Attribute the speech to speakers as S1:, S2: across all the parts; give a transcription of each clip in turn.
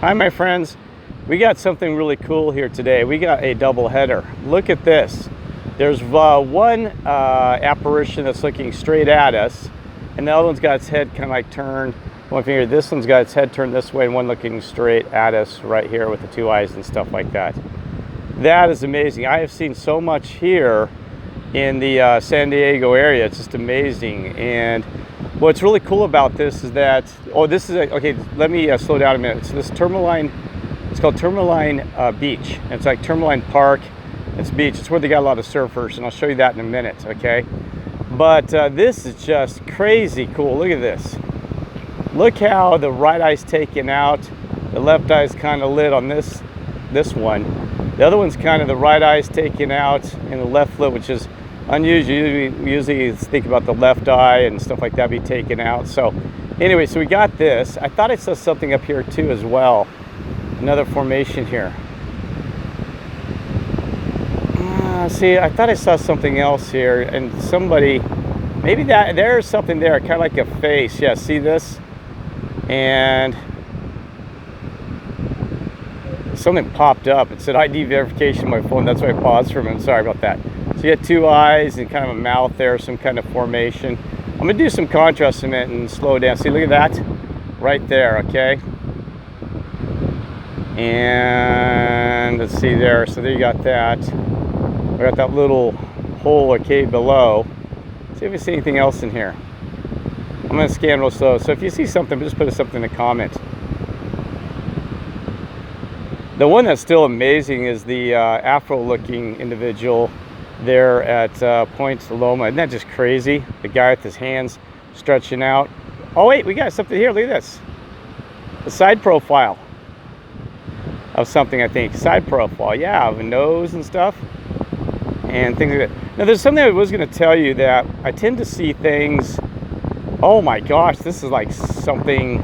S1: Hi my friends, we got something really cool here today. We got a double header. Look at this. There's one apparition that's looking straight at us, and the other one's got its head kind of like turned one finger. This one's got its head turned this way, and one looking straight at us right here with the two eyes and stuff like that. That is amazing. I have seen so much here in the San Diego area. It's just amazing. And what's really cool about this is that, okay, let me slow down a minute. So this Tourmaline, it's called Tourmaline Beach. It's like Tourmaline Park. It's a beach. It's where they got a lot of surfers, and I'll show you that in a minute, okay? But this is just crazy cool. Look at this. Look how the right eye's taken out. The left eye's kind of lit on this one. The other one's kind of the right eye's taken out and the left lit, which is unusual. Usually you think about the left eye and stuff like that be taken out. So anyway, so we got this. I thought I saw something up here too as well. Another formation here. See, I thought I saw something else here, and somebody, maybe that there's something there, kind of like a face. Yeah, see this? And something popped up. It said ID verification on my phone. That's why I paused for a minute. Sorry about that. So you got two eyes and kind of a mouth there, some kind of formation. I'm gonna do some contrast in it and slow down. See, look at that right there, okay? And let's see there. So there you got that. I got that little hole or cave below. See if you see anything else in here. I'm gonna scan real slow. So if you see something, just put something in the comment. The one that's still amazing is the Afro-looking individual there at Point Loma. Isn't that just crazy? The guy with his hands stretching out. Oh wait, we got something here. Look at this. The side profile of something, I think. Side profile, yeah, of a nose and stuff. And things like that. Now there's something I was going to tell you that I tend to see things. Oh my gosh, this is like something.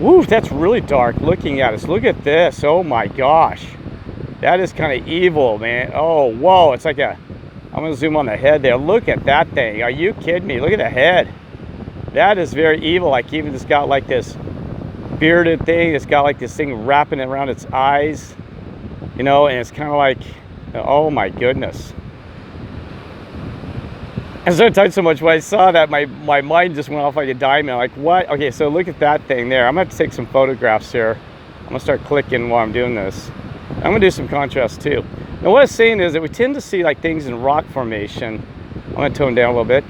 S1: Woo, that's really dark looking at us. Look at this. Oh my gosh. That is kind of evil, man. Oh, whoa. It's like I'm going to zoom on the head there. Look at that thing. Are you kidding me? Look at the head. That is very evil. Like even it's got like this bearded thing. It's got like this thing wrapping around its eyes. You know, and it's kind of like, oh my goodness. And so I touched so much when I saw that, my mind just went off like a diamond. Like, what? Okay, so look at that thing there. I'm going to have to take some photographs here. I'm going to start clicking while I'm doing this. I'm going to do some contrast too. Now, what I was saying is that we tend to see like things in rock formation. I'm going to tone down a little bit.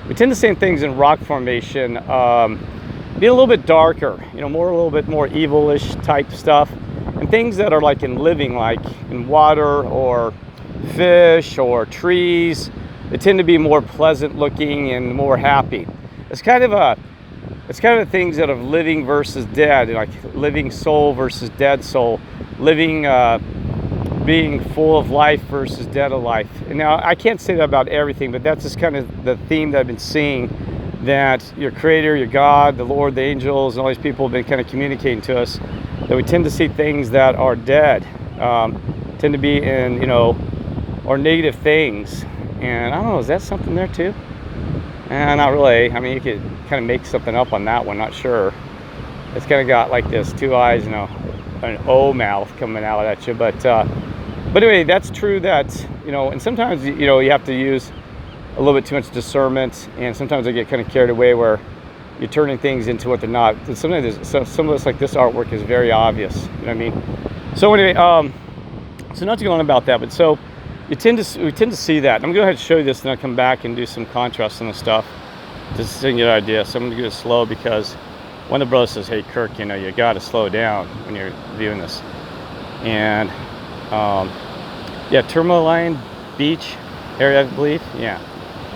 S1: We tend to see things in rock formation be a little bit darker, you know, a little bit more evilish type stuff. And things that are like in living, like in water or fish or trees, they tend to be more pleasant looking and more happy. It's kind of things that are living versus dead, like living soul versus dead soul, living being full of life versus dead of life. And now I can't say that about everything, but that's just kind of the theme that I've been seeing, that your creator, your God, the Lord, the angels, and all these people have been kind of communicating to us that we tend to see things that are dead, tend to be in, you know, or negative things. And I don't know, is that something there too? Not really. I mean, you could kind of make something up on that one, not sure. It's kind of got like this, two eyes, you know, an O mouth coming out at you. But anyway, that's true that, you know, and sometimes, you know, you have to use a little bit too much discernment, and sometimes I get kind of carried away where you're turning things into what they're not. Sometimes some of this, like this artwork, is very obvious, you know what I mean? So anyway, so not to go on about that, but so we tend to see that. I'm going to go ahead and show you this, and I'll come back and do some contrast on the stuff just to get an idea. So I'm going to do it slow because one of the brothers says, hey Kirk, you know, you got to slow down when you're viewing this. And yeah, Tourmaline Beach area, I believe. Yeah.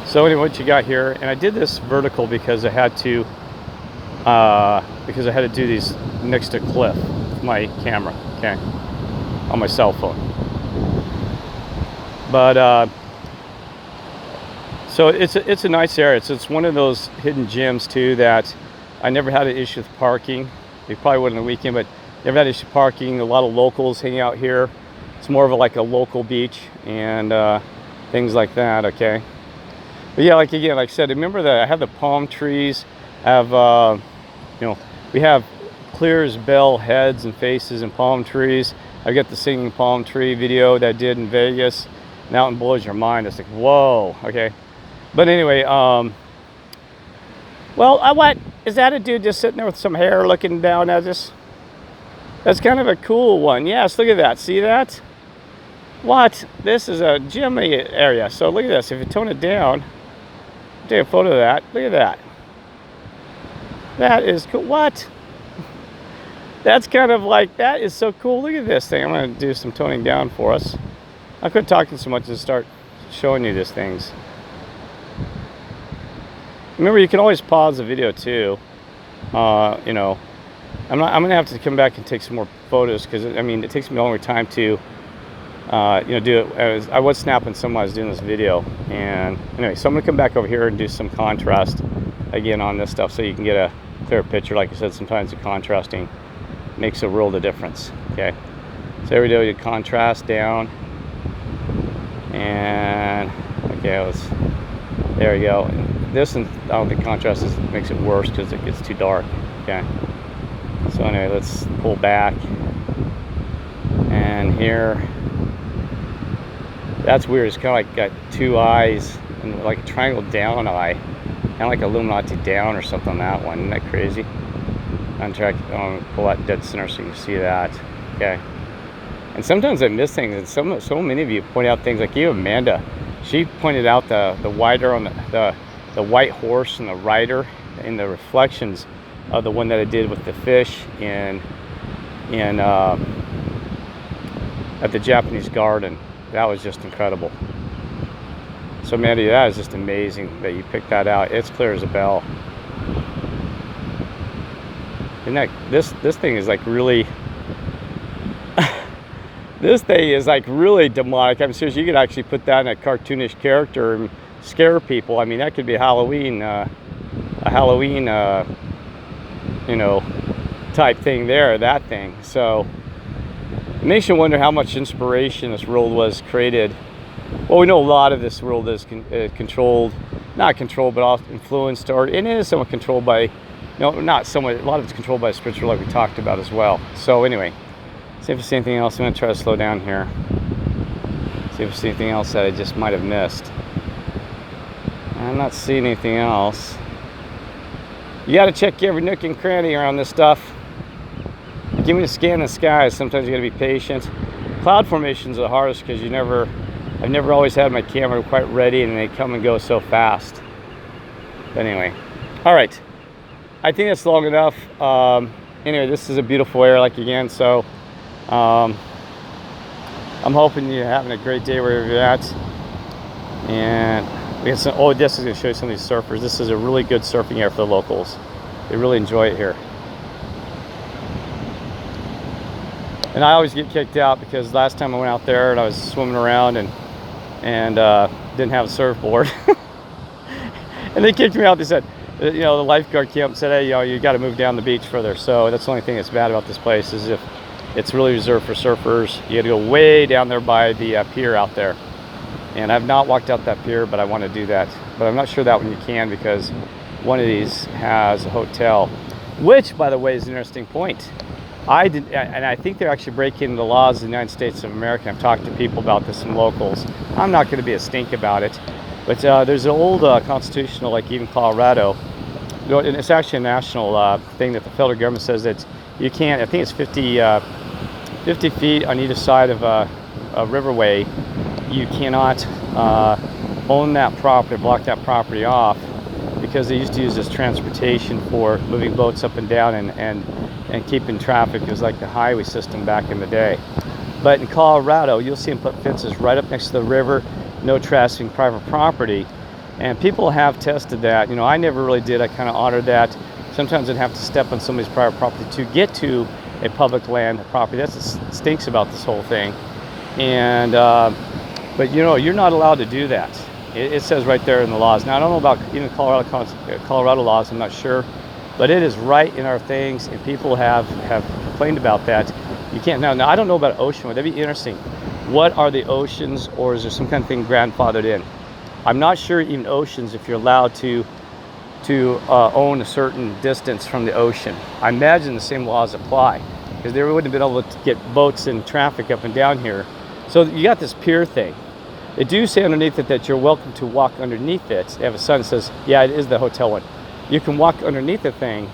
S1: So anyway, what you got here, and I did this vertical because I had to do these next to cliff with my camera, okay, on my cell phone. But so it's a nice area. It's one of those hidden gems too that I never had an issue with parking. You probably wouldn't on the weekend, but never had an issue with parking. A lot of locals hang out here. It's more of like a local beach and things like that. Okay. But yeah, like I said, remember that I have the palm trees. I have we have clear as bell, heads and faces and palm trees. I got the singing palm tree video that I did in Vegas. That one blows your mind. It's like, whoa, okay. But anyway, well, what is that? A dude just sitting there with some hair looking down at us? That's kind of a cool one. Yes, look at that. See that? What? This is a gym area. So look at this. If you tone it down, take a photo of that. Look at that. That is cool. What? That's kind of like, that is so cool. Look at this thing. I'm going to do some toning down for us. I quit talking so much and start showing you these things. Remember, you can always pause the video too. You know, I'm gonna have to come back and take some more photos because I mean it takes me a longer time to you know, do it. I was snapping some while I was doing this video, and anyway, so I'm gonna come back over here and do some contrast again on this stuff so you can get a clear picture. Like I said, sometimes the contrasting makes a world of difference. Okay, so there we go. You contrast down, and okay, there we go. This, and I don't think contrast makes it worse because it gets too dark. Okay, so anyway, let's pull back, and here, that's weird. It's kind of like got two eyes and like a triangle down eye, kind of like Illuminati down or something on that one. Isn't that crazy? I'm trying to pull that dead center so you can see that. Okay, and sometimes I miss things, and so many of you point out things. Like you, Amanda, she pointed out the rider on the white horse and the rider in the reflections of the one that I did with the fish at the Japanese garden. That was just incredible. So Mandy, that is just amazing that you picked that out. It's clear as a bell. And that this thing is like really this thing is like really demonic. I'm serious. You could actually put that in a cartoonish character and scare people. I mean, that could be Halloween, a Halloween, you know, type thing there, that thing. So it makes you wonder how much inspiration this world was created. Well, we know a lot of this world is controlled, not controlled, but also influenced, or it is somewhat controlled by, no, not somewhat, a lot of it's controlled by spiritual, like we talked about as well. So anyway, see if there's anything else. I'm going to try to slow down here. See if there's anything else that I just might have missed. I'm not seeing anything else. You got to check every nook and cranny around this stuff. Give me a scan the skies. Sometimes you got to be patient. Cloud formations are the hardest because I've never always had my camera quite ready, and they come and go so fast. But anyway, all right. I think that's long enough. Anyway, this is a beautiful air, like again. So I'm hoping you're having a great day wherever you're at. And we got some, oh, this is going to show you some of these surfers. This is a really good surfing area for the locals. They really enjoy it here. And I always get kicked out because last time I went out there and I was swimming around and didn't have a surfboard. And they kicked me out. They said, you know, the lifeguard came up and said, hey, you know, you got to move down the beach further. So that's the only thing that's bad about this place is if it's really reserved for surfers. You got to go way down there by the pier out there. And I've not walked out that pier, but I want to do that. But I'm not sure that one you can because one of these has a hotel, which, by the way, is an interesting point. And I think they're actually breaking the laws of the United States of America. I've talked to people about this, some locals. I'm not going to be a stink about it. But there's an old constitutional, like even Colorado, and it's actually a national thing that the federal government says that you can't, I think it's 50 feet on either side of a riverway. You cannot own that property, block that property off, because they used to use this transportation for moving boats up and down and keeping traffic. It was like the highway system back in the day. But in Colorado, you'll see them put fences right up next to the river, no trespassing private property. And people have tested that. You know, I never really did. I kind of honored that. Sometimes I'd have to step on somebody's private property to get to a public land property. That's what stinks about this whole thing. And but you know, you're not allowed to do that. It says right there in the laws. Now I don't know about even Colorado laws. I'm not sure, but it is right in our things, and people have complained about that. You can't now. I don't know about ocean. Would that be interesting? What are the oceans, or is there some kind of thing grandfathered in? I'm not sure even oceans if you're allowed to to own a certain distance from the ocean. I imagine the same laws apply, because they wouldn't have been able to get boats and traffic up and down here. So you got this pier thing. They do say underneath it that you're welcome to walk underneath it. They have a sign that says, yeah, it is the hotel one. You can walk underneath the thing,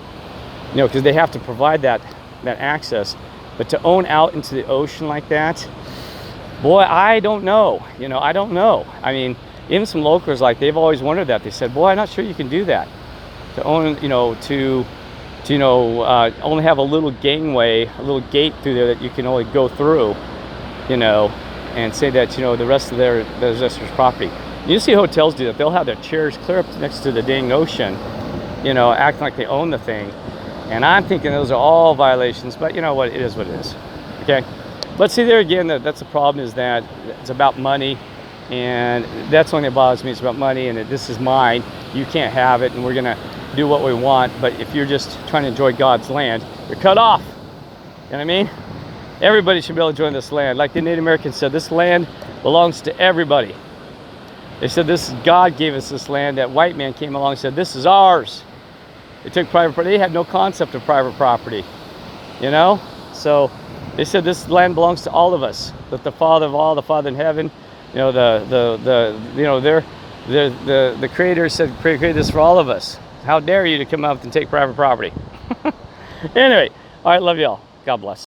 S1: you know, because they have to provide that access. But to own out into the ocean like that, boy, I don't know. You know, I don't know. I mean, even some locals, like, they've always wondered that. They said, boy, I'm not sure you can do that. To own, you know, to only have a little gangway, a little gate through there that you can only go through, you know, and say that, you know, the rest of their possessor's property. You see hotels do that. They'll have their chairs clear up next to the dang ocean, you know, acting like they own the thing. And I'm thinking those are all violations, but you know what, it is what it is. Okay, but see, there again, that's the problem, is that it's about money, and that's the only thing that bothers me. It's about money, and this is mine, you can't have it, and we're gonna do what we want. But if you're just trying to enjoy God's land, you're cut off. You know what I mean? Everybody should be able to enjoy this land. Like the Native Americans said, this land belongs to everybody. They said this, God gave us this land. That white man came along and said, this is ours. They took private property. They had no concept of private property, you know? So they said this land belongs to all of us. That the Father of all, the Father in heaven, you know, the Creator said, create this for all of us. How dare you to come up and take private property? Anyway, all right, love y'all. God bless.